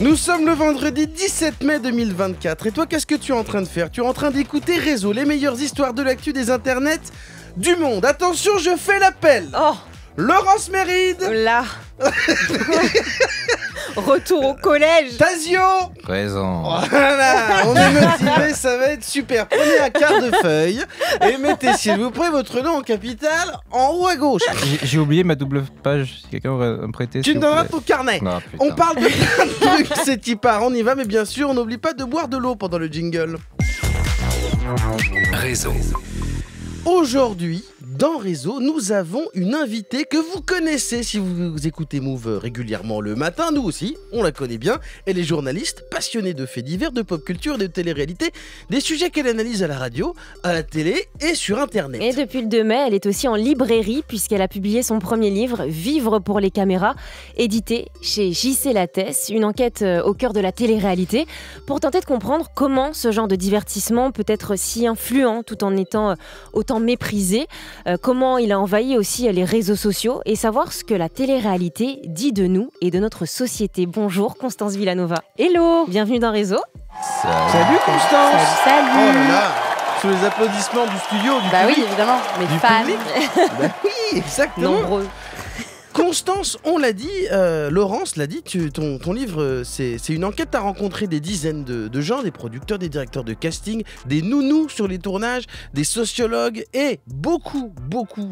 Nous sommes le vendredi 17 mai 2024 et toi qu'est-ce que tu es en train de faire? Tu es en train d'écouter Réseau, les meilleures histoires de l'actu des internets du monde. Attention, je fais l'appel. Oh, Laurence Méride. là. Retour au collège. Tazio. Présent. Voilà, on est motivé, ça va être super. Prenez un quart de feuille et mettez s'il vous plaît votre nom en capitale en haut à gauche. J'ai oublié ma double page, si quelqu'un aurait à me prêter. Tu me donneras ton carnet. Non, putain. On parle de plein de trucs, c'est y part, on y va, mais bien sûr, on n'oublie pas de boire de l'eau pendant le jingle. Réseau. Aujourd'hui, dans Réseau, nous avons une invitée que vous connaissez si vous écoutez Move régulièrement le matin. Nous aussi, on la connaît bien. Elle est journaliste, passionnée de faits divers, de pop culture, de télé-réalité, des sujets qu'elle analyse à la radio, à la télé et sur Internet. Et depuis le 2 mai, elle est aussi en librairie puisqu'elle a publié son premier livre, Vivre pour les caméras, édité chez JC Lattès, une enquête au cœur de la télé-réalité pour tenter de comprendre comment ce genre de divertissement peut être si influent tout en étant autant méprisé, comment il a envahi aussi les réseaux sociaux et savoir ce que la télé-réalité dit de nous et de notre société. Bonjour Constance Villanova. Hello, bienvenue dans Réseau. Salut Constance. Salut. Oh là là, sous les applaudissements du studio, du Bah public. oui, évidemment, mes Du fans. public. Bah oui, exactement. Nombreux. Constance, on l'a dit, Laurence l'a dit, ton livre, c'est une enquête. Tu as rencontré des dizaines de gens, des producteurs, des directeurs de casting, des nounous sur les tournages, des sociologues et beaucoup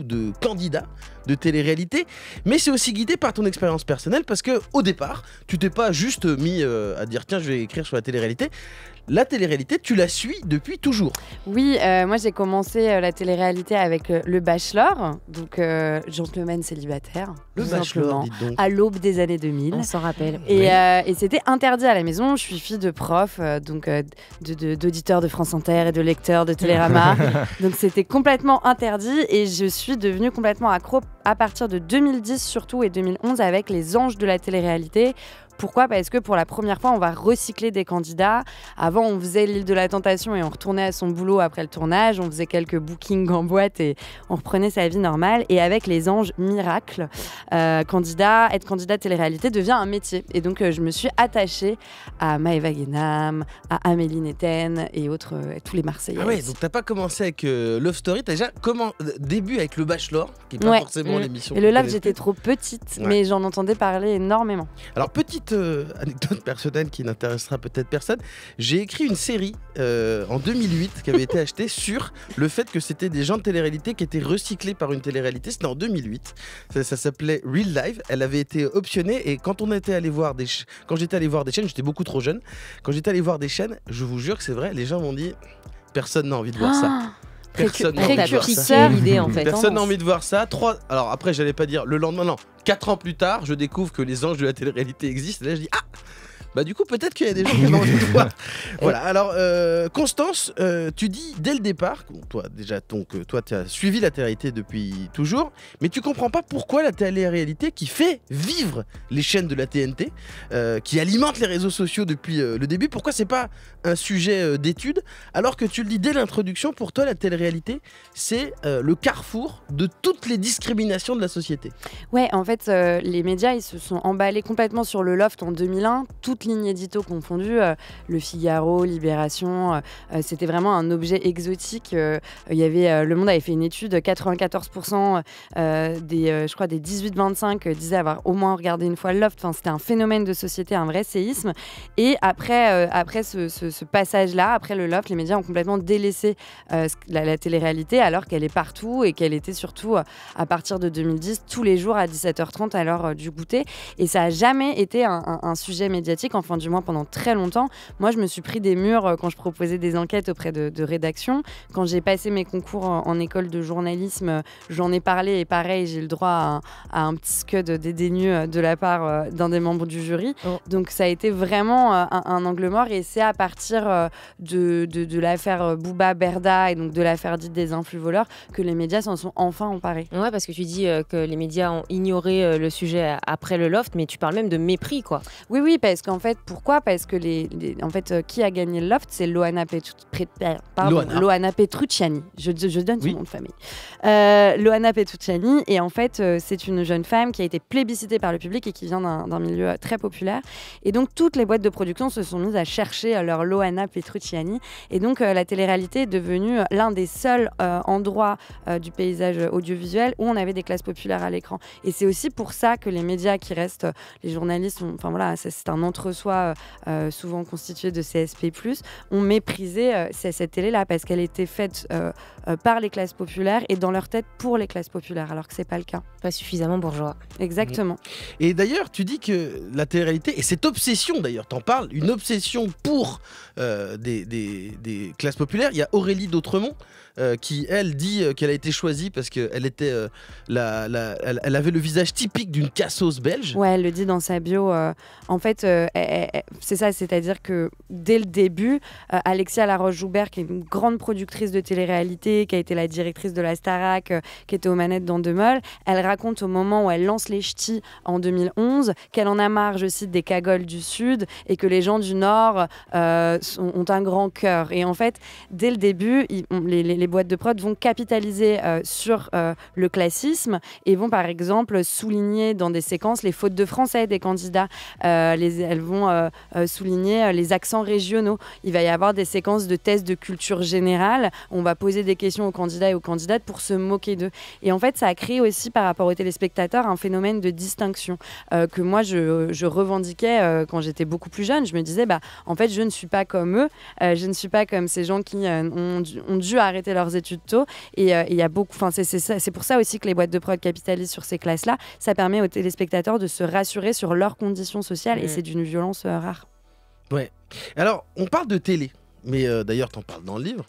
de candidats de télé-réalité. Mais c'est aussi guidé par ton expérience personnelle parce qu'au départ, tu t'es pas juste mis à dire tiens, je vais écrire sur la télé-réalité. La télé-réalité, tu la suis depuis toujours. Oui, moi j'ai commencé la télé-réalité avec Le Bachelor, donc gentleman célibataire, Le tout Bachelor, simplement, dites donc. à l'aube des années 2000. On s'en rappelle. Et c'était interdit à la maison. Je suis fille de prof, donc d'auditeurs de France Inter et de lecteurs de Télérama. Donc c'était complètement interdit et je suis devenue complètement accro à partir de 2010 surtout et 2011 avec les anges de la télé-réalité. Pourquoi ? Parce que pour la première fois, on va recycler des candidats. Avant, on faisait l'île de la tentation et on retournait à son boulot après le tournage. On faisait quelques bookings en boîte et on reprenait sa vie normale. Et avec les anges miracles, être candidat télé-réalité devient un métier. Et donc, je me suis attachée à Maëva Guénam, à Amélie Netten et autres, tous les Marseillais. Ah ouais, donc t'as pas commencé avec Love Story, t'as déjà début avec Le Bachelor, qui est pas forcément l'émission. Et le qu'on Love, connaît j'étais plus. trop petite, Ouais. mais j'en entendais parler énormément. Alors, petite anecdote personnelle qui n'intéressera peut-être personne. J'ai écrit une série en 2008 qui avait été achetée sur le fait que c'était des gens de télé-réalité qui étaient recyclés par une télé-réalité. C'était en 2008. Ça s'appelait Real Life. Elle avait été optionnée et quand on était allé voir quand j'étais allé voir des chaînes, j'étais beaucoup trop jeune. Quand j'étais allé voir des chaînes, je vous jure que c'est vrai, les gens m'ont dit personne n'a envie de voir ça. Personne n'a envie de voir ça. C'est l'idée en fait. Personne n'a envie de voir ça. Alors après, j'allais pas dire le lendemain, non. 4 ans plus tard, je découvre que les anges de la télé-réalité existent. Et là, je dis ah. Bah du coup peut-être qu'il y a des gens qui ont envie de voir. Voilà, alors Constance, tu dis dès le départ, toi tu as suivi la télé-réalité depuis toujours, mais tu comprends pas pourquoi la télé-réalité qui fait vivre les chaînes de la TNT, qui alimente les réseaux sociaux depuis le début, pourquoi c'est pas un sujet d'étude, alors que tu le dis dès l'introduction, pour toi la télé-réalité c'est le carrefour de toutes les discriminations de la société. Ouais, en fait, les médias, ils se sont emballés complètement sur le loft en 2001, toutes lignes édito confondues, Le Figaro, Libération, c'était vraiment un objet exotique. Il y avait, Le Monde avait fait une étude, 94% je crois des 18-25 disaient avoir au moins regardé une fois le loft. Enfin, c'était un phénomène de société, un vrai séisme. Et après ce passage-là, après le loft, les médias ont complètement délaissé la télé-réalité alors qu'elle est partout et qu'elle était surtout à partir de 2010 tous les jours à 17h30 à l'heure du goûter. Et ça n'a jamais été un sujet médiatique, enfin du moins pendant très longtemps. Moi, je me suis pris des murs quand je proposais des enquêtes auprès de rédactions. Quand j'ai passé mes concours en école de journalisme, j'en ai parlé et pareil, j'ai eu le droit à un petit scud dédaigneux de la part d'un des membres du jury. Oh. Donc ça a été vraiment un angle mort et c'est à partir de l'affaire Booba Berda et donc de l'affaire dite des influx voleurs que les médias s'en sont enfin emparés. Ouais, parce que tu dis que les médias ont ignoré le sujet après le loft, mais tu parles même de mépris, quoi. Oui, parce qu'en fait, pourquoi? Parce que qui a gagné le Loft, c'est Loana Petrucciani. Je donne son nom de famille. Loana Petrucciani, et en fait, c'est une jeune femme qui a été plébiscitée par le public et qui vient d'un milieu très populaire. Et donc, toutes les boîtes de production se sont mises à chercher leur Loana Petrucciani. Et donc, la télé-réalité est devenue l'un des seuls endroits du paysage audiovisuel où on avait des classes populaires à l'écran. Et c'est aussi pour ça que les médias qui restent, les journalistes, c'est un entre-soi souvent constitué de CSP+, ont méprisé cette télé-là parce qu'elle était faite par les classes populaires et dans leur tête pour les classes populaires, alors que c'est pas le cas. Pas suffisamment bourgeois. Exactement. Et d'ailleurs, tu dis que la télé-réalité, et cette obsession d'ailleurs, t'en parles, une obsession pour des classes populaires. Il y a Aurélie d'Autremont qui, elle, dit qu'elle a été choisie parce qu'elle était, elle avait le visage typique d'une cassos belge. Ouais, elle le dit dans sa bio. En fait, c'est ça, c'est-à-dire que dès le début, Alexia Laroche-Joubert, qui est une grande productrice de télé-réalité, qui a été la directrice de la Starac, qui était aux manettes dans Demol, elle raconte au moment où elle lance les ch'tis en 2011 qu'elle en a marre, je cite, des cagoles du Sud et que les gens du Nord ont un grand cœur. Et en fait, dès le début, les boîtes de prod vont capitaliser sur le classisme et vont par exemple souligner dans des séquences les fautes de français des candidats. Elles vont souligner les accents régionaux. Il va y avoir des séquences de tests de culture générale. On va poser des questions aux candidats et aux candidates pour se moquer d'eux. Et en fait, ça a créé aussi par rapport aux téléspectateurs un phénomène de distinction que moi je revendiquais quand j'étais beaucoup plus jeune. Je me disais, en fait, je ne suis pas comme eux. Je ne suis pas comme ces gens qui ont dû arrêter leurs études tôt. Et il y a beaucoup. C'est pour ça aussi que les boîtes de prod capitalisent sur ces classes-là. Ça permet aux téléspectateurs de se rassurer sur leurs conditions sociales et c'est d'une violence rare. Ouais. Alors, on parle de télé, mais d'ailleurs, t'en parles dans le livre.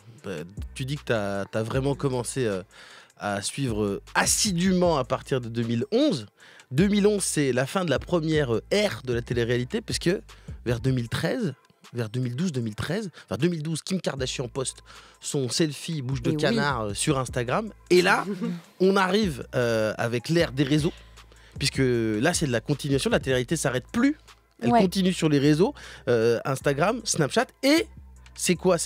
Tu dis que t'as vraiment commencé à suivre assidûment à partir de 2011. 2011, c'est la fin de la première ère de la télé-réalité, puisque vers 2013... vers 2012-2013, enfin 2012, Kim Kardashian poste son selfie bouche de canard sur Instagram. Et là, on arrive avec l'ère des réseaux, puisque là, c'est de la continuation. La télé-réalité s'arrête plus. Elle continue sur les réseaux, Instagram, Snapchat et... C'est quoi?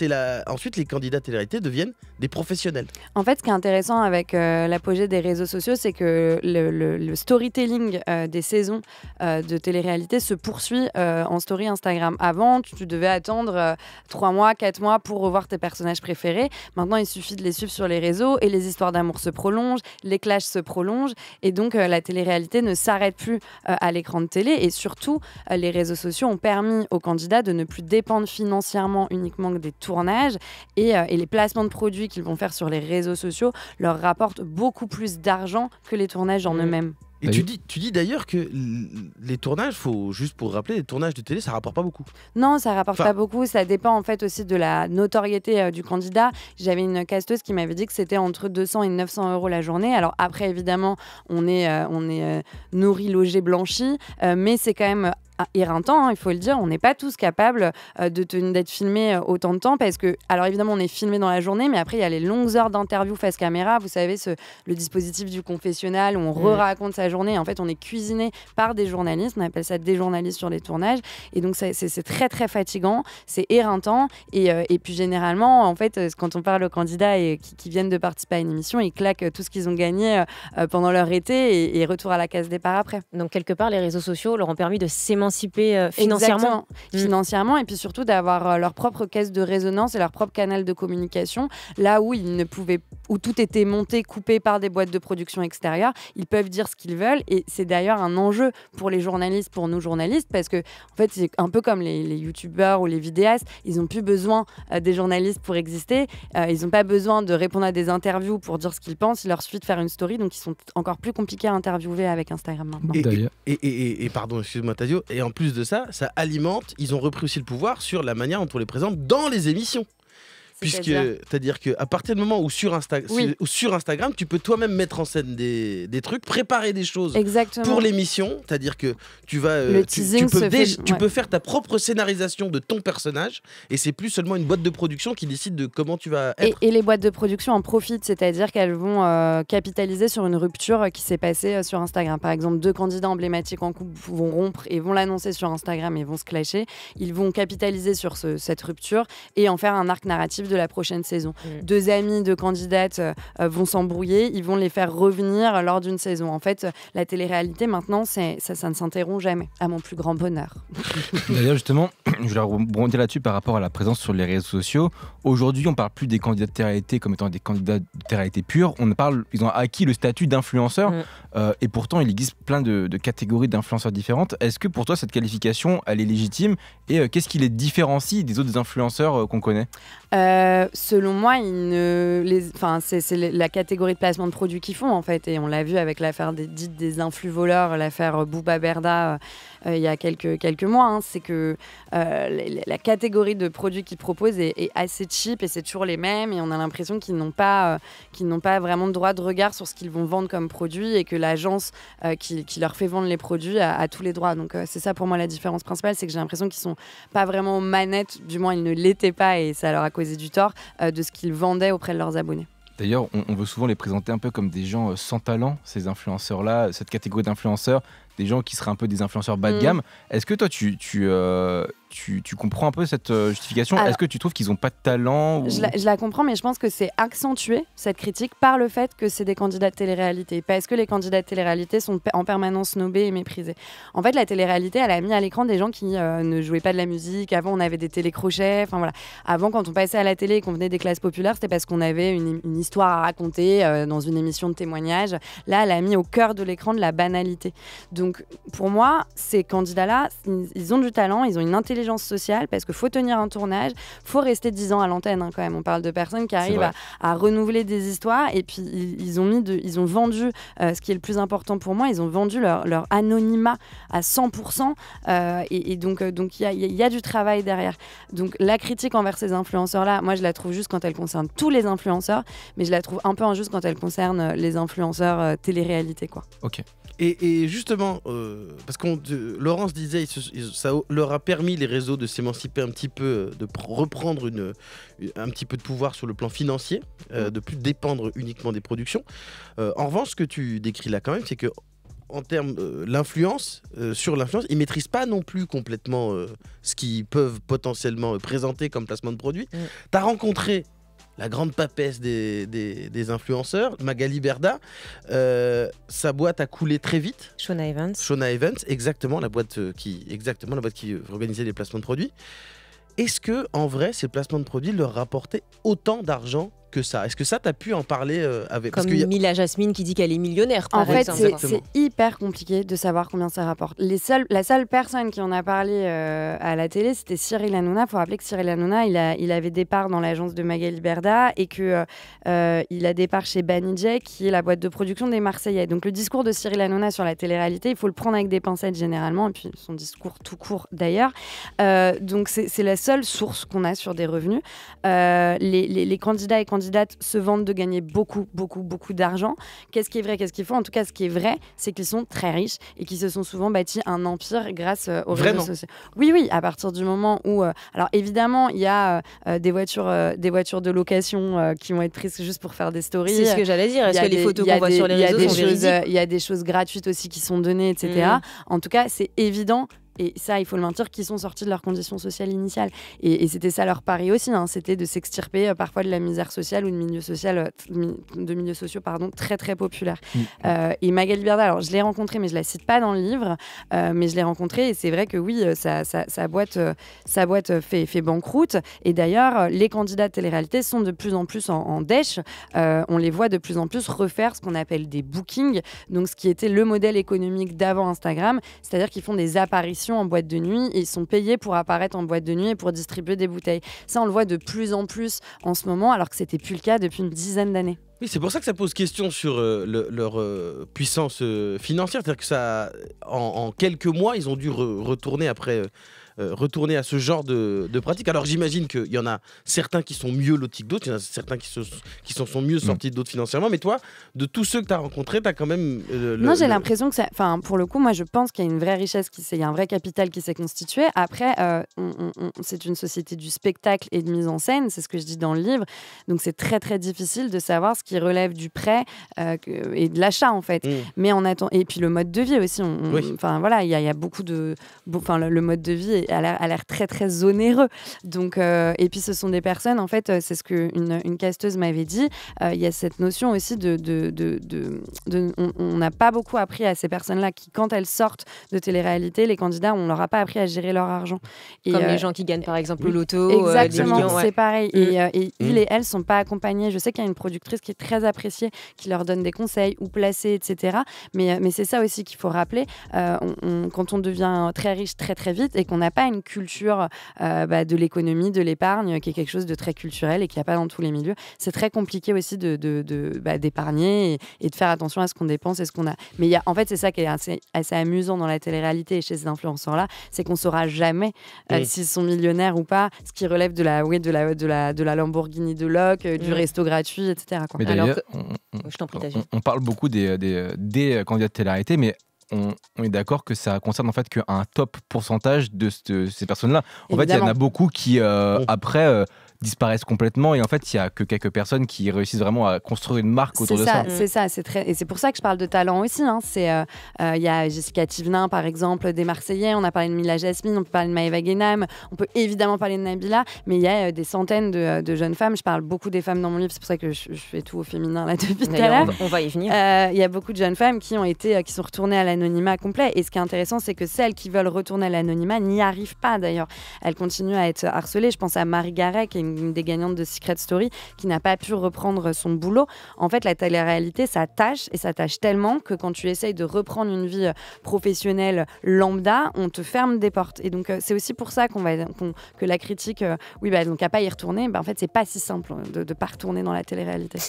Ensuite, les candidats télé-réalité deviennent des professionnels. En fait, ce qui est intéressant avec l'apogée des réseaux sociaux, c'est que le storytelling des saisons de télé-réalité se poursuit en story Instagram. Avant, tu devais attendre 3 mois, 4 mois pour revoir tes personnages préférés. Maintenant, il suffit de les suivre sur les réseaux et les histoires d'amour se prolongent, les clashs se prolongent et donc la télé-réalité ne s'arrête plus à l'écran de télé. Et surtout, les réseaux sociaux ont permis aux candidats de ne plus dépendre financièrement uniquement des tournages et les placements de produits qu'ils vont faire sur les réseaux sociaux leur rapportent beaucoup plus d'argent que les tournages en eux-mêmes. Et tu dis d'ailleurs que les tournages, juste pour rappeler, les tournages de télé, ça rapporte pas beaucoup. Non, ça rapporte pas beaucoup. Ça dépend en fait aussi de la notoriété du candidat. J'avais une casteuse qui m'avait dit que c'était entre 200 et 900 euros la journée. Alors après, évidemment, on est nourri, logé, blanchi, mais c'est quand même éreintant, il faut le dire. On n'est pas tous capables d'être filmés autant de temps parce que, alors évidemment, on est filmé dans la journée, mais après, il y a les longues heures d'interview face caméra. Vous savez, le dispositif du confessionnal où on raconte sa journée. En fait, on est cuisiné par des journalistes. On appelle ça des journalistes sur les tournages. Et donc, c'est très, très fatigant. C'est éreintant. Et puis, généralement, en fait, quand on parle aux candidats qui viennent de participer à une émission, ils claquent tout ce qu'ils ont gagné pendant leur été et retour à la case départ après. Donc, quelque part, les réseaux sociaux leur ont permis de s'émanciper financièrement. Financièrement, et puis surtout d'avoir leur propre caisse de résonance et leur propre canal de communication. Là où où tout était monté, coupé par des boîtes de production extérieures, ils peuvent dire ce qu'ils veulent. Et c'est d'ailleurs un enjeu pour les journalistes, pour nous journalistes, parce que en fait, c'est un peu comme les youtubeurs ou les vidéastes. Ils n'ont plus besoin des journalistes pour exister. Ils n'ont pas besoin de répondre à des interviews pour dire ce qu'ils pensent. Il leur suffit de faire une story, donc ils sont encore plus compliqués à interviewer avec Instagram maintenant. Et pardon, excuse-moi Tadio, et en plus de ça, ça alimente, ils ont repris aussi le pouvoir sur la manière dont on les présente dans les émissions. C'est-à-dire qu'à partir du moment où sur Instagram, tu peux toi-même mettre en scène des trucs, préparer des choses pour l'émission. C'est-à-dire que tu vas, tu peux faire ta propre scénarisation de ton personnage, et c'est plus seulement une boîte de production qui décide de comment tu vas être. Et les boîtes de production en profitent, c'est-à-dire qu'elles vont capitaliser sur une rupture qui s'est passée sur Instagram. Par exemple, 2 candidats emblématiques en couple vont rompre et vont l'annoncer sur Instagram et vont se clasher. Ils vont capitaliser sur cette rupture et en faire un arc narratif de la prochaine saison. 2 amis de candidates vont s'embrouiller, ils vont les faire revenir lors d'une saison. En fait, la télé-réalité maintenant, ça ne s'interrompt jamais, à mon plus grand bonheur. D'ailleurs, justement, je voulais rebondir là-dessus par rapport à la présence sur les réseaux sociaux. Aujourd'hui, on ne parle plus des candidats de télé-réalité comme étant des candidats de télé-réalité pure. Ils ont acquis le statut d'influenceur et pourtant, il existe plein de catégories d'influenceurs différentes. Est-ce que pour toi, cette qualification, elle est légitime et qu'est-ce qui les différencie des autres influenceurs qu'on connaît ? Selon moi, c'est la catégorie de placement de produits qu'ils font en fait, et on l'a vu avec l'affaire des influx voleurs, l'affaire Booba Berda il y a quelques mois. C'est que la catégorie de produits qu'ils proposent est assez cheap et c'est toujours les mêmes, et on a l'impression qu'ils n'ont pas vraiment de droit de regard sur ce qu'ils vont vendre comme produit, et que l'agence qui leur fait vendre les produits a tous les droits. Donc c'est ça pour moi la différence principale, c'est que j'ai l'impression qu'ils sont pas vraiment aux manettes, du moins ils ne l'étaient pas, et ça leur a causé du tort de ce qu'ils vendaient auprès de leurs abonnés. D'ailleurs, on veut souvent les présenter un peu comme des gens sans talent, ces influenceurs-là, cette catégorie d'influenceurs, des gens qui seraient un peu des influenceurs bas de gamme. Est-ce que toi, tu comprends un peu cette justification ? Est-ce que tu trouves qu'ils n'ont pas de talent ou... je la comprends, mais je pense que c'est accentué, cette critique, par le fait que c'est des candidats de télé-réalité. Parce que les candidats de télé-réalité sont en permanence snobés et méprisés. En fait, la télé-réalité, elle a mis à l'écran des gens qui ne jouaient pas de la musique. Avant, on avait des télécrochets. Enfin, voilà. Avant, quand on passait à la télé et qu'on venait des classes populaires, c'était parce qu'on avait une histoire à raconter dans une émission de témoignage. Là, elle a mis au cœur de l'écran de la banalité. Donc, pour moi, ces candidats-là, ils ont du talent, ils ont une intelligence sociale, parce qu'il faut tenir un tournage, il faut rester 10 ans à l'antenne quand même. On parle de personnes qui arrivent à renouveler des histoires, et puis ils ont vendu, ce qui est le plus important pour moi, ils ont vendu leur anonymat à 100%, et donc il y a du travail derrière. Donc la critique envers ces influenceurs-là, moi je la trouve juste quand elle concerne tous les influenceurs, mais je la trouve un peu injuste quand elle concerne les influenceurs télé-réalité, quoi. Ok. Et justement, parce que Laurence disait, ça leur a permis, les réseaux, de s'émanciper un petit peu, de reprendre un petit peu de pouvoir sur le plan financier, de plus dépendre uniquement des productions. En revanche, ce que tu décris là quand même, c'est que en termes l'influence, sur l'influence, ils ne maîtrisent pas non plus complètement ce qu'ils peuvent potentiellement présenter comme placement de produit. Tu as rencontré la grande papesse des influenceurs, Magali Berda. Sa boîte a coulé très vite. Shona Evans, exactement, la boîte qui organisait les placements de produits. Est-ce que, en vrai, ces placements de produits leur rapportaient autant d'argent que ça? Est-ce que ça, tu as pu en parler avec... Comme Mila Jasmine qui dit qu'elle est millionnaire, par exemple. En fait, c'est hyper compliqué de savoir combien ça rapporte. La seule personne qui en a parlé à la télé, c'était Cyril Hanouna. Il faut rappeler que Cyril Hanouna, il avait des parts dans l'agence de Magali Berda, et qu'il a des parts chez Banijay, qui est la boîte de production des Marseillais. Donc le discours de Cyril Hanouna sur la télé-réalité, il faut le prendre avec des pincettes généralement, et puis son discours tout court d'ailleurs. Donc c'est la seule source qu'on a sur des revenus. Les candidats et candidates se vantent de gagner beaucoup d'argent. Qu'est-ce qui est vrai, qu'est-ce qu'il faut? En tout cas, ce qui est vrai, c'est qu'ils sont très riches et qu'ils se sont souvent bâtis un empire grâce aux réseaux sociaux. Oui, à partir du moment où... alors évidemment, il y a des voitures de location qui vont être prises juste pour faire des stories. C'est ce que j'allais dire. Est-ce que les photos qu'on voit sur les réseaux sont véridiques? Il y a des choses gratuites aussi qui sont données, etc. En tout cas, c'est évident. Et ça, il faut le mentir, qu'ils sont sortis de leurs conditions sociales initiales. Et c'était ça leur pari aussi, c'était de s'extirper parfois de la misère sociale ou de milieux sociaux très très populaires. Et Magali Berda, alors je l'ai rencontrée, mais je la cite pas dans le livre, mais je l'ai rencontrée, et c'est vrai que oui, sa boîte fait banqueroute. Et d'ailleurs, les candidats de télé-réalité sont de plus en plus en dèche. On les voit de plus en plus refaire ce qu'on appelle des bookings, donc ce qui était le modèle économique d'avant Instagram, c'est-à-dire qu'ils font des apparitions en boîte de nuit, et ils sont payés pour apparaître en boîte de nuit et pour distribuer des bouteilles. Ça, on le voit de plus en plus en ce moment, alors que c'était plus le cas depuis une dizaine d'années. Oui, c'est pour ça que ça pose question sur leur puissance financière. C'est-à-dire que ça, en quelques mois, ils ont dû retourner après retourner à ce genre de pratique. Alors j'imagine qu'il y en a certains qui sont mieux lotis que d'autres, il y en a certains qui s'en sont mieux sortis d'autres financièrement, mais toi, de tous ceux que tu as rencontrés, tu as quand même... Non, j'ai l'impression que pour le coup, moi je pense qu'il y a une vraie richesse, il y a un vrai capital qui s'est constitué. Après, c'est une société du spectacle et de mise en scène, c'est ce que je dis dans le livre, donc c'est très très difficile de savoir ce qui relève du prêt et de l'achat en fait. Mais on attend, et puis le mode de vie aussi, voilà, il y a beaucoup de... le mode de vie a l'air très très onéreux. Donc, et puis ce sont des personnes, en fait, c'est ce qu'une casteuse m'avait dit, il y a cette notion aussi on n'a pas beaucoup appris à ces personnes-là qui, quand elles sortent de télé-réalité, les candidats, on leur a pas appris à gérer leur argent. Et comme les gens qui gagnent par exemple le loto. Exactement, millions, c'est pareil. Et ils et elles sont pas accompagnés. Je sais qu'il y a une productrice qui est très appréciée, qui leur donne des conseils, où placer, etc. Mais c'est ça aussi qu'il faut rappeler. Quand on devient très riche très très vite et qu'on n'a pas une culture de l'économie, de l'épargne, qui est quelque chose de très culturel et qu'il n'y a pas dans tous les milieux, c'est très compliqué aussi d'épargner et de faire attention à ce qu'on dépense et ce qu'on a. Mais en fait, c'est ça qui est assez amusant dans la télé-réalité et chez ces influenceurs-là, c'est qu'on ne saura jamais s'ils sont millionnaires ou pas, ce qui relève de la Lamborghini de Locke, du resto gratuit, etc. Mais d'ailleurs, on parle beaucoup des candidats de télé-réalité, mais on est d'accord que ça concerne en fait qu'un top pourcentage de ces personnes-là. En fait, il y en a beaucoup qui, après... disparaissent complètement et en fait il y a que quelques personnes qui réussissent vraiment à construire une marque autour de ça. C'est ça, et c'est pour ça que je parle de talent aussi. Il y a Jessica Thivenin par exemple, des Marseillais, on a parlé de Mila Jasmine, on peut parler de Maëva Guénam, on peut évidemment parler de Nabila, mais il y a des centaines de jeunes femmes. Je parle beaucoup des femmes dans mon livre, c'est pour ça que je fais tout au féminin là depuis tout à l'heure. On va y venir. Il y a beaucoup de jeunes femmes qui sont retournées à l'anonymat complet, et ce qui est intéressant, c'est que celles qui veulent retourner à l'anonymat n'y arrivent pas d'ailleurs. Elles continuent à être harcelées. Je pense à Marie Garet, qui est une des gagnantes de Secret Story, qui n'a pas pu reprendre son boulot. En fait, la télé-réalité, ça tâche tellement que quand tu essayes de reprendre une vie professionnelle lambda, on te ferme des portes. Et donc, c'est aussi pour ça que la critique, donc à pas y retourner, en fait, c'est pas si simple de pas retourner dans la télé-réalité.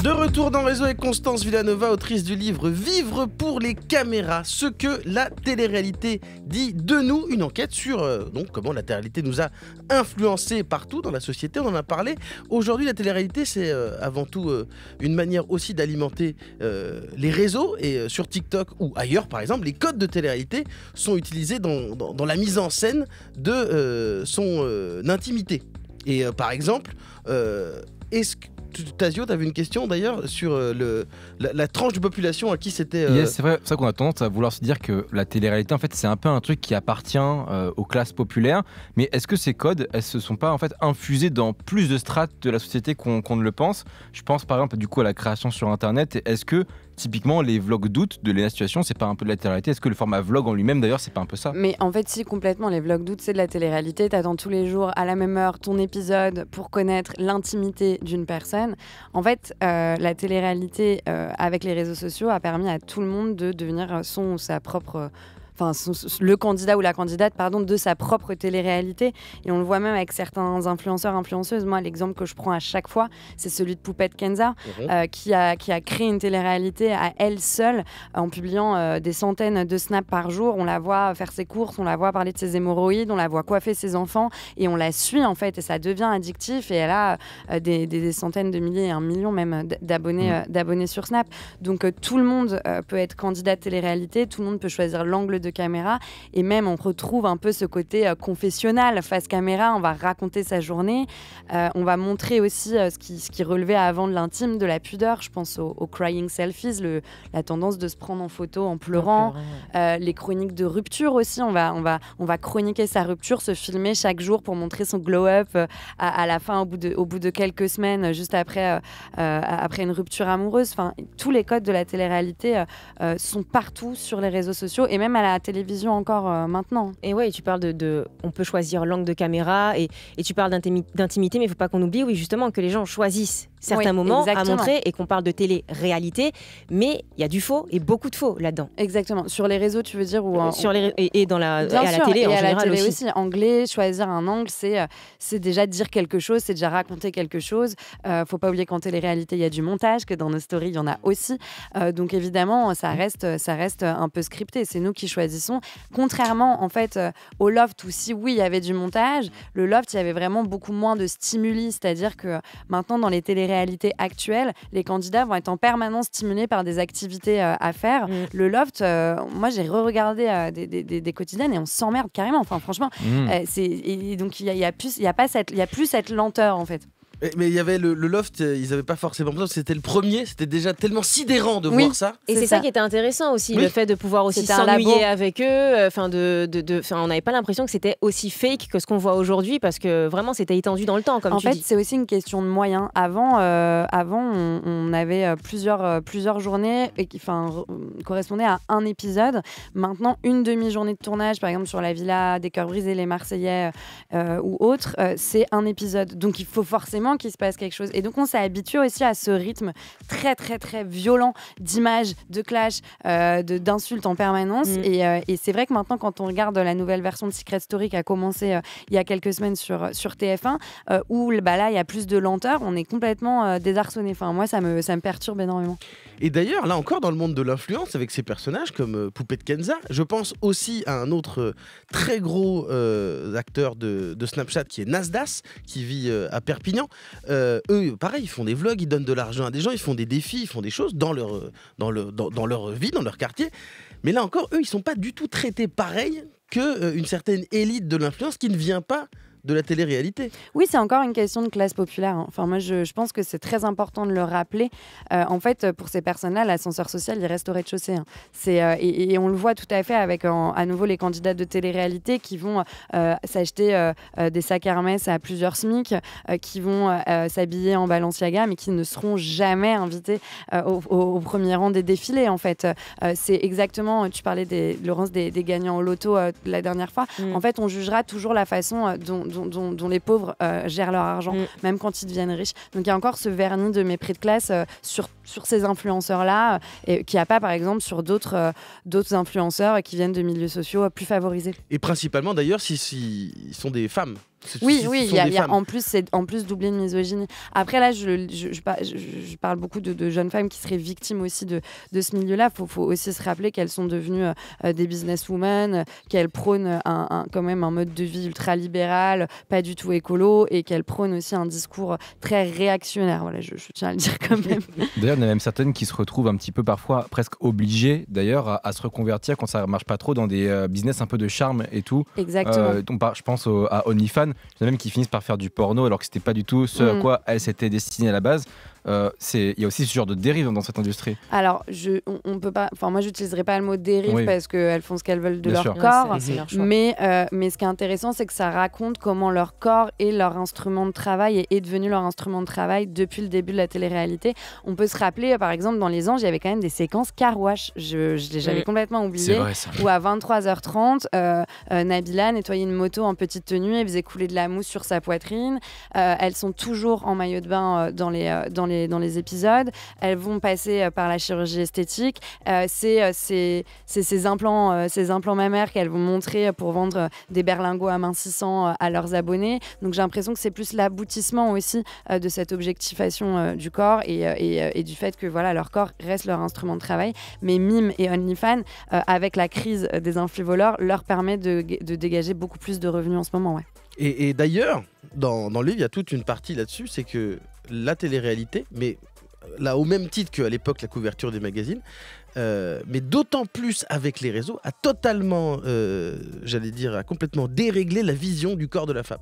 De retour dans Réseau avec Constance Villanova, autrice du livre Vivre pour les caméras, ce que la télé-réalité dit de nous, une enquête sur comment la télé-réalité nous a influencés partout dans la société. On en a parlé. Aujourd'hui, la télé-réalité, c'est avant tout une manière aussi d'alimenter les réseaux, et sur TikTok ou ailleurs, par exemple, les codes de télé-réalité sont utilisés dans la mise en scène de son intimité. Et par exemple, est-ce que Tazio, tu avais une question d'ailleurs sur la tranche de population à qui c'était... Yes, c'est vrai, c'est ça qu'on a tendance à vouloir se dire que la télé-réalité, en fait, c'est un peu un truc qui appartient aux classes populaires. Mais est-ce que ces codes, elles se sont pas en fait infusés dans plus de strates de la société qu'on ne le pense? Je pense par exemple du coup à la création sur Internet. Est-ce que typiquement les vlogs d'août de Léna Situation, c'est pas un peu de la télé-réalité? Est-ce que le format vlog en lui-même d'ailleurs, c'est pas un peu ça? Mais en fait, si, complètement. Les vlogs d'août, c'est de la télé-réalité. T'attends tous les jours à la même heure ton épisode pour connaître l'intimité d'une personne. En fait, la télé-réalité avec les réseaux sociaux a permis à tout le monde de devenir son ou sa propre... le candidat ou la candidate, de sa propre télé-réalité. Et on le voit même avec certains influenceurs, influenceuses. Moi, l'exemple que je prends à chaque fois, c'est celui de Poupette Kenza, qui a créé une télé-réalité à elle seule, en publiant des centaines de snaps par jour. On la voit faire ses courses, on la voit parler de ses hémorroïdes, on la voit coiffer ses enfants, et on la suit, en fait, et ça devient addictif, et elle a des centaines de milliers, 1 million même d'abonnés sur Snap. Donc, tout le monde peut être candidat de télé-réalité, tout le monde peut choisir l'angle de caméra, et même on retrouve un peu ce côté confessionnal face caméra. On va raconter sa journée, on va montrer aussi ce qui relevait avant de l'intime, de la pudeur. Je pense aux crying selfies, la tendance de se prendre en photo en pleurant, les chroniques de rupture aussi. On va chroniquer sa rupture, se filmer chaque jour pour montrer son glow-up à la fin, au bout de quelques semaines, juste après une rupture amoureuse. Tous les codes de la télé-réalité sont partout sur les réseaux sociaux, et même à la télévision encore maintenant. Et ouais, tu parles on peut choisir l'angle de caméra, et tu parles d'intimité, mais il ne faut pas qu'on oublie, justement, que les gens choisissent certains moments à montrer, et qu'on parle de télé-réalité, mais il y a du faux et beaucoup de faux là-dedans. Exactement. Sur les réseaux, tu veux dire, ou et dans la et à la télé en général, à la télé aussi. Anglais, choisir un angle, c'est déjà dire quelque chose, c'est déjà raconter quelque chose. Faut pas oublier qu'en télé-réalité, il y a du montage, que dans nos stories, il y en a aussi. Donc évidemment, ça reste un peu scripté. C'est nous qui choisissons choisissons. Contrairement en fait au Loft où si oui il y avait du montage, le Loft il y avait vraiment beaucoup moins de stimuli, c'est-à-dire que maintenant dans les téléréalités actuelles, les candidats vont être en permanence stimulés par des activités à faire. Le Loft, moi j'ai re-regardé des quotidiennes et on s'emmerde carrément. Enfin franchement, et donc il y a plus cette lenteur en fait. Mais il y avait le Loft, ils n'avaient pas forcément besoin, c'était le premier, c'était déjà tellement sidérant de voir ça. Et c'est ça qui était intéressant aussi, le fait de pouvoir aussi s'ennuyer avec eux. On n'avait pas l'impression que c'était aussi fake que ce qu'on voit aujourd'hui, parce que vraiment c'était étendu dans le temps, comme tu dis. En fait, c'est aussi une question de moyens. Avant on avait plusieurs journées qui correspondaient à un épisode. Maintenant, une demi-journée de tournage, par exemple sur la Villa des Cœurs Brisés, les Marseillais ou autres, c'est un épisode. Donc il faut forcément qu'il se passe quelque chose. Et donc on s'est habitué aussi à ce rythme très très très violent d'images, de clash, d'insultes en permanence. Et c'est vrai que maintenant quand on regarde la nouvelle version de Secret Story qui a commencé il y a quelques semaines sur TF1, où là il y a plus de lenteur, on est complètement désarçonné. Enfin moi ça me perturbe énormément. Et d'ailleurs là encore dans le monde de l'influence avec ces personnages comme Poupée de Kenza, je pense aussi à un autre très gros acteur de Snapchat qui est Nasdas, qui vit à Perpignan. Eux, pareil, ils font des vlogs, ils donnent de l'argent à des gens, ils font des défis, ils font des choses dans leur vie, dans leur quartier. Mais là encore, eux, ils sont pas du tout traités pareil qu'une certaine élite de l'influence qui ne vient pas de la télé-réalité. Oui, c'est encore une question de classe populaire. Enfin, moi, je pense que c'est très important de le rappeler. En fait, pour ces personnes-là, l'ascenseur social, il reste au rez-de-chaussée. Et on le voit tout à fait avec, à nouveau, les candidats de télé-réalité qui vont s'acheter des sacs Hermès à plusieurs SMIC, qui vont s'habiller en Balenciaga, mais qui ne seront jamais invités au premier rang des défilés, en fait. C'est exactement, tu parlais, Laurence, des gagnants au loto la dernière fois. En fait, on jugera toujours la façon dont les pauvres gèrent leur argent, même quand ils deviennent riches. Donc il y a encore ce vernis de mépris de classe sur ces influenceurs-là, qu'il n'y a pas par exemple sur d'autres influenceurs qui viennent de milieux sociaux plus favorisés. Et principalement d'ailleurs s'ils sont des femmes. Oui, il y a en plus doublé de misogynie. Après là, je parle beaucoup de jeunes femmes qui seraient victimes aussi de ce milieu-là. Faut aussi se rappeler qu'elles sont devenues des businesswomen, qu'elles prônent quand même un mode de vie ultra libéral, pas du tout écolo, et qu'elles prônent aussi un discours très réactionnaire. Voilà, je tiens à le dire quand même. D'ailleurs, il y en a même certaines qui se retrouvent un petit peu parfois presque obligées d'ailleurs à se reconvertir quand ça marche pas trop dans des business un peu de charme et tout. Exactement. Je pense à OnlyFans. Il y en a même qui finissent par faire du porno alors que c'était pas du tout ce à quoi elles s'étaient destinées à la base. Il y a aussi ce genre de dérive dans cette industrie. Alors, on peut pas. Enfin, moi, j'utiliserai pas le mot dérive parce qu'elles font ce qu'elles veulent de Bien leur sûr. corps. C'est leur choix. Mais ce qui est intéressant, c'est que ça raconte comment leur corps est leur instrument de travail et est devenu leur instrument de travail depuis le début de la télé-réalité. On peut se rappeler, par exemple, dans Les Anges, il y avait quand même des séquences car wash. J'avais complètement oublié. C'est vrai, ça. Où à 23h30, Nabila nettoyait une moto en petite tenue, elle faisait couler de la mousse sur sa poitrine. Elles sont toujours en maillot de bain dans les épisodes. Elles vont passer par la chirurgie esthétique. C'est ces implants mammaires qu'elles vont montrer pour vendre des berlingots amincissants à leurs abonnés. Donc j'ai l'impression que c'est plus l'aboutissement aussi de cette objectification du corps et du fait que voilà, leur corps reste leur instrument de travail. Mais Mime et OnlyFans, avec la crise des influvoleurs, leur permet de dégager beaucoup plus de revenus en ce moment. Ouais. Et d'ailleurs, dans le livre, il y a toute une partie là-dessus, c'est que la télé-réalité, mais là au même titre qu'à l'époque la couverture des magazines, mais d'autant plus avec les réseaux, a totalement, a complètement déréglé la vision du corps de la femme.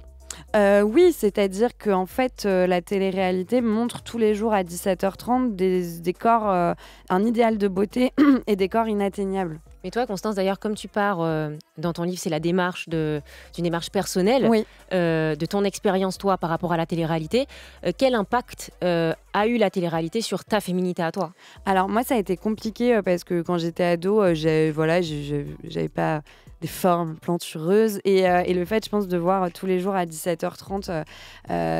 Oui, c'est-à-dire qu'en fait, la télé-réalité montre tous les jours à 17h30 des corps, un idéal de beauté et des corps inatteignables. Mais toi, Constance, d'ailleurs, comme tu pars dans ton livre, c'est la démarche d'une démarche personnelle, oui. De ton expérience, toi, par rapport à la télé-réalité. Quel impact a eu la télé-réalité sur ta féminité à toi ? Alors moi, ça a été compliqué parce que quand j'étais ado, j'avais pas des formes plantureuses et le fait, je pense, de voir tous les jours à 17h30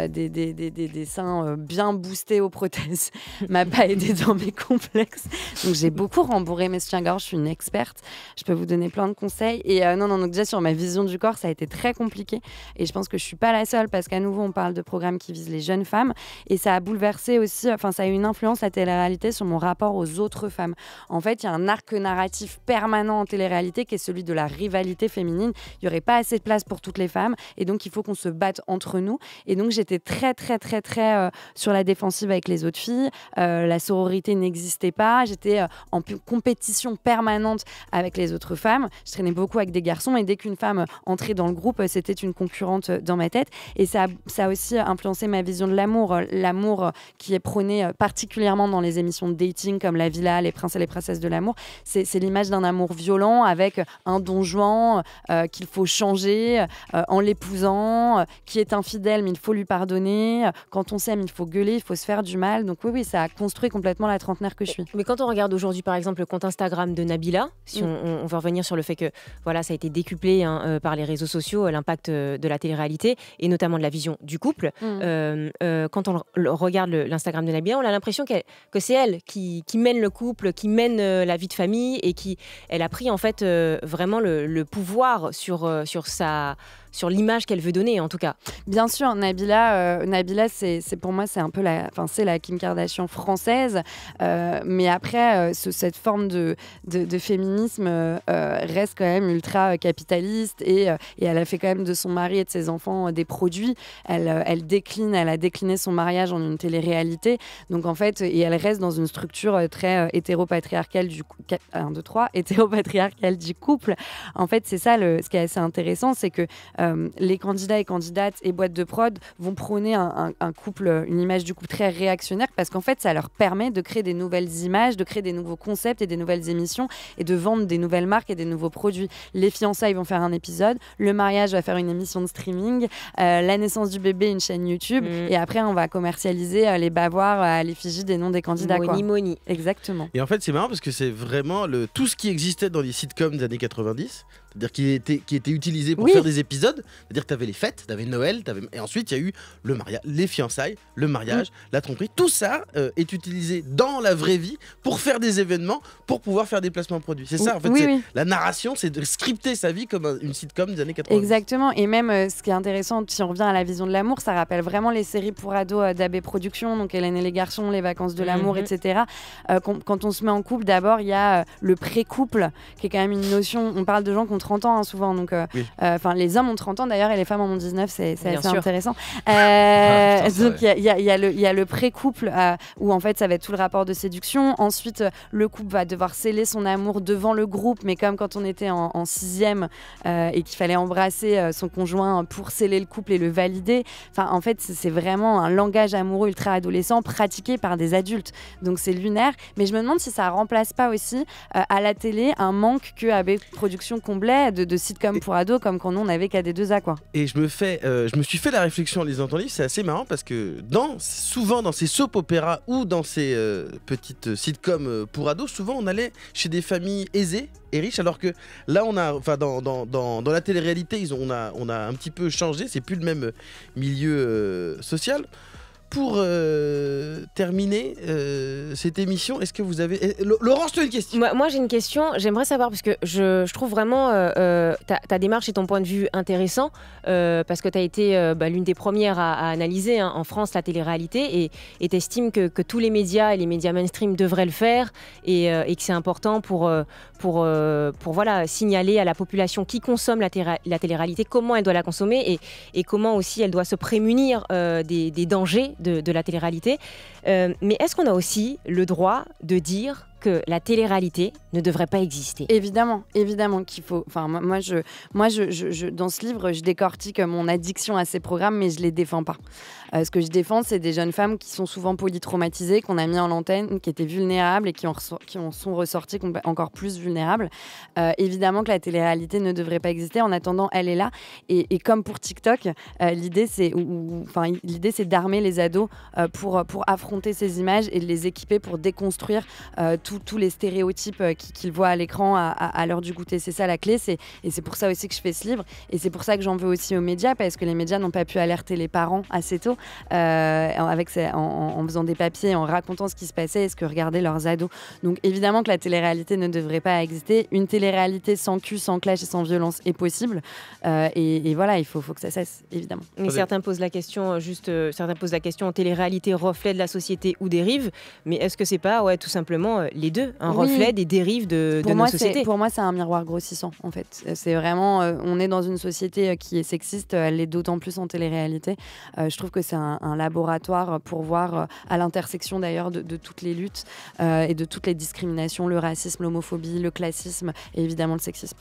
des seins bien boostés aux prothèses m'a pas aidé dans mes complexes. Donc j'ai beaucoup rembourré mes soutiens-gorge, je suis une experte, je peux vous donner plein de conseils. Et donc déjà sur ma vision du corps, ça a été très compliqué et je pense que je suis pas la seule parce qu'à nouveau on parle de programmes qui visent les jeunes femmes et ça a bouleversé aussi, ça a eu une influence, la télé-réalité, sur mon rapport aux autres femmes. En fait, il y a un arc narratif permanent en télé-réalité qui est celui de la rivalité féminine. Il n'y aurait pas assez de place pour toutes les femmes et donc il faut qu'on se batte entre nous. Et donc j'étais très sur la défensive avec les autres filles. La sororité n'existait pas. J'étais en compétition permanente avec les autres femmes. Je traînais beaucoup avec des garçons et dès qu'une femme entrait dans le groupe, c'était une concurrente dans ma tête. Et ça a aussi influencé ma vision de l'amour. L'amour qui est prôné particulièrement dans les émissions de dating comme La Villa, Les Princes et les Princesses de l'amour. C'est l'image d'un amour violent avec un Don Juan qu'il faut changer en l'épousant, qui est infidèle mais il faut lui pardonner. Quand on s'aime, il faut gueuler, il faut se faire du mal. Donc oui, ça a construit complètement la trentenaire que je suis. Mais quand on regarde aujourd'hui, par exemple, le compte Instagram de Nabila, si on veut revenir sur le fait que voilà, ça a été décuplé par les réseaux sociaux, l'impact de la télé-réalité et notamment de la vision du couple. Quand on regarde l'Instagram de Nabila, on a l'impression que c'est elle qui mène le couple, qui mène la vie de famille et elle a pris en fait vraiment le pouvoir sur l'image qu'elle veut donner, en tout cas. Bien sûr, Nabila, c'est pour moi, c'est un peu c'est la Kim Kardashian française. Mais après, cette forme de féminisme reste quand même ultra capitaliste et elle a fait quand même de son mari et de ses enfants des produits. Elle a décliné son mariage en une télé-réalité. Donc en fait, et elle reste dans une structure très hétéropatriarcale hétéropatriarcale du couple. En fait, c'est ça ce qui est assez intéressant, c'est que les candidats et candidates et boîtes de prod vont prôner un couple, une image du couple très réactionnaire parce qu'en fait, ça leur permet de créer des nouvelles images, de créer des nouveaux concepts et des nouvelles émissions et de vendre des nouvelles marques et des nouveaux produits. Les fiançailles vont faire un épisode, le mariage va faire une émission de streaming, la naissance du bébé, une chaîne YouTube et après, on va commercialiser les bavoirs à l'effigie des noms des candidats. Moni. Exactement. Et en fait, c'est marrant parce que c'est vraiment tout ce qui existait dans les sitcoms des années 90, c'est-à-dire qui était utilisé pour faire des épisodes. C'est-à-dire que tu avais les fêtes, tu avais Noël, et ensuite il y a eu le mariage, les fiançailles, le mariage, la tromperie. Tout ça est utilisé dans la vraie vie pour faire des événements, pour pouvoir faire des placements de produits. C'est ça, en fait. La narration, c'est de scripter sa vie comme une sitcom des années 90. Exactement. Et même, ce qui est intéressant, si on revient à la vision de l'amour, ça rappelle vraiment les séries pour ados d'AB Productions, donc Hélène et les garçons, Les vacances de l'amour, etc. Quand on se met en couple, d'abord, il y a le pré-couple, qui est quand même une notion. On parle de gens qui ont 30 ans, souvent. Donc, les hommes ont 30 ans, d'ailleurs, et les femmes en ont 19, c'est assez intéressant. Donc, il y a le pré-couple, où en fait, ça va être tout le rapport de séduction. Ensuite, le couple va devoir sceller son amour devant le groupe, mais comme quand on était en sixième et qu'il fallait embrasser son conjoint pour sceller le couple et le valider. Enfin, en fait, c'est vraiment un langage amoureux ultra adolescent pratiqué par des adultes. Donc, c'est lunaire. Mais je me demande si ça remplace pas aussi à la télé un manque que AB Productions comblait de sitcoms pour ados comme quand on avait KD2A, quoi. Et je me suis fait la réflexion en lisant ton livre, c'est assez marrant parce que souvent dans ces soap opéras ou dans ces petites sitcoms pour ados, souvent on allait chez des familles aisées et riches, alors que là dans la télé-réalité on a un petit peu changé, c'est plus le même milieu social. Pour terminer cette émission, est-ce que vous avez... Laurence, tu as une question? Moi, j'ai une question. J'aimerais savoir, parce que je trouve vraiment ta démarche et ton point de vue intéressant, parce que tu as été l'une des premières à analyser en France la télé-réalité et tu estimes que tous les médias et les médias mainstream devraient le faire et que c'est important pour signaler à la population qui consomme la télé-réalité comment elle doit la consommer et comment aussi elle doit se prémunir des dangers de la télé-réalité. Mais est-ce qu'on a aussi le droit de dire que la télé-réalité ne devrait pas exister? Évidemment qu'il faut. Enfin, moi, dans ce livre, je décortique mon addiction à ces programmes, mais je les défends pas. Ce que je défends, c'est des jeunes femmes qui sont souvent polytraumatisées, qu'on a mis en antenne, qui étaient vulnérables et qui en sont ressorties encore plus vulnérables. Évidemment que la télé-réalité ne devrait pas exister. En attendant, elle est là. Et comme pour TikTok, l'idée, c'est d'armer les ados pour affronter ces images et de les équiper pour déconstruire tous les stéréotypes qu'ils voient à l'écran à l'heure du goûter. C'est ça la clé, et c'est pour ça aussi que je fais ce livre, et c'est pour ça que j'en veux aussi aux médias, parce que les médias n'ont pas pu alerter les parents assez tôt en faisant des papiers, en racontant ce qui se passait et ce que regardaient leurs ados. Donc évidemment que la télé-réalité ne devrait pas exister. Une télé-réalité sans cul, sans clash et sans violence est possible, et voilà, il faut que ça cesse, évidemment. Et certains posent la question, télé-réalité reflet de la société ou dérive, mais est-ce que c'est pas tout simplement les deux, un reflet des dérives de notre société? Pour moi, c'est un miroir grossissant, en fait. C'est vraiment, on est dans une société qui est sexiste, elle l'est d'autant plus en télé-réalité. Je trouve que c'est un laboratoire pour voir à l'intersection d'ailleurs de toutes les luttes et de toutes les discriminations, le racisme, l'homophobie, le classisme et évidemment le sexisme.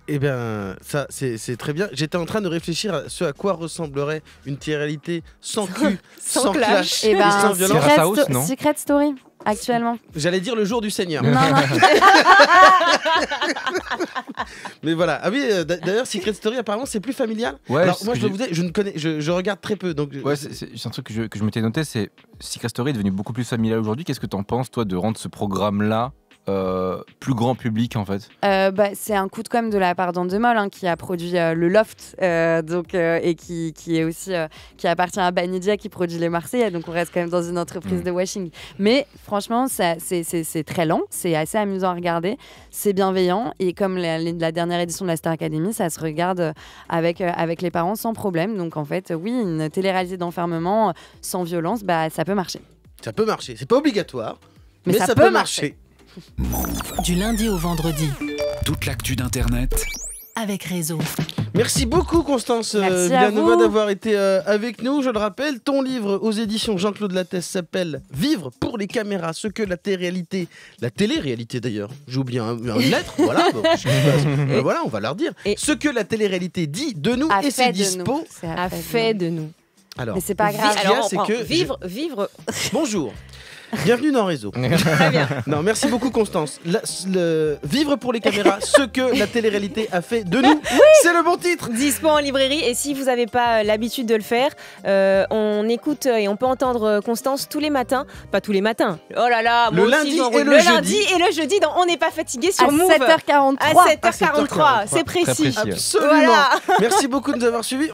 Eh bien, ça, c'est très bien. J'étais en train de réfléchir à ce à quoi ressemblerait une télé-réalité sans cul, sans clash et sans violence. Secret Story, actuellement. J'allais dire le jour du Seigneur. Non. Mais voilà. Ah oui, d'ailleurs, Secret Story, apparemment, c'est plus familial. Ouais, alors, moi, je vous dis, je ne connais, je regarde très peu. Donc, c'est un truc que je m'étais noté, c'est Secret Story est devenu beaucoup plus familial aujourd'hui. Qu'est-ce que tu en penses, toi, de rendre ce programme-là plus grand public en fait? C'est un coup de com' de la part d'Endemol qui a produit le Loft et qui est aussi qui appartient à Banidia qui produit les Marseillais, donc on reste quand même dans une entreprise de washing. Mais franchement c'est très lent, c'est assez amusant à regarder, c'est bienveillant, et comme la dernière édition de la Star Academy, ça se regarde avec les parents sans problème. Donc en fait oui, une télé-réalité d'enfermement sans violence, ça peut marcher. Ça peut marcher, c'est pas obligatoire, mais ça peut marcher. marcher. Du lundi au vendredi. Toute l'actu d'Internet. Avec Réseau. Merci beaucoup Constance Villanova d'avoir été avec nous. Je le rappelle, ton livre aux éditions Jean-Claude Lattès s'appelle Vivre pour les caméras, ce que la télé-réalité d'ailleurs, j'ai oublié une lettre, voilà, voilà, on va la redire. Ce que la télé-réalité dit de nous, et c'est dispo. A fait de nous. Alors, mais c'est pas grave. Alors, c'est que vivre. Bonjour. Bienvenue dans Réseau. Très bien. Non, merci beaucoup Constance. Vivre pour les caméras, ce que la télé-réalité a fait de nous, c'est le bon titre. Dispo en librairie, et si vous n'avez pas l'habitude de le faire, on écoute et on peut entendre Constance tous les matins, pas tous les matins. Oh là là, le lundi et le jeudi. Et le jeudi dans On n'est pas fatigué sur Move. À 7h43. À 7h43, c'est précis. Absolument. Voilà. Merci beaucoup de nous avoir suivis.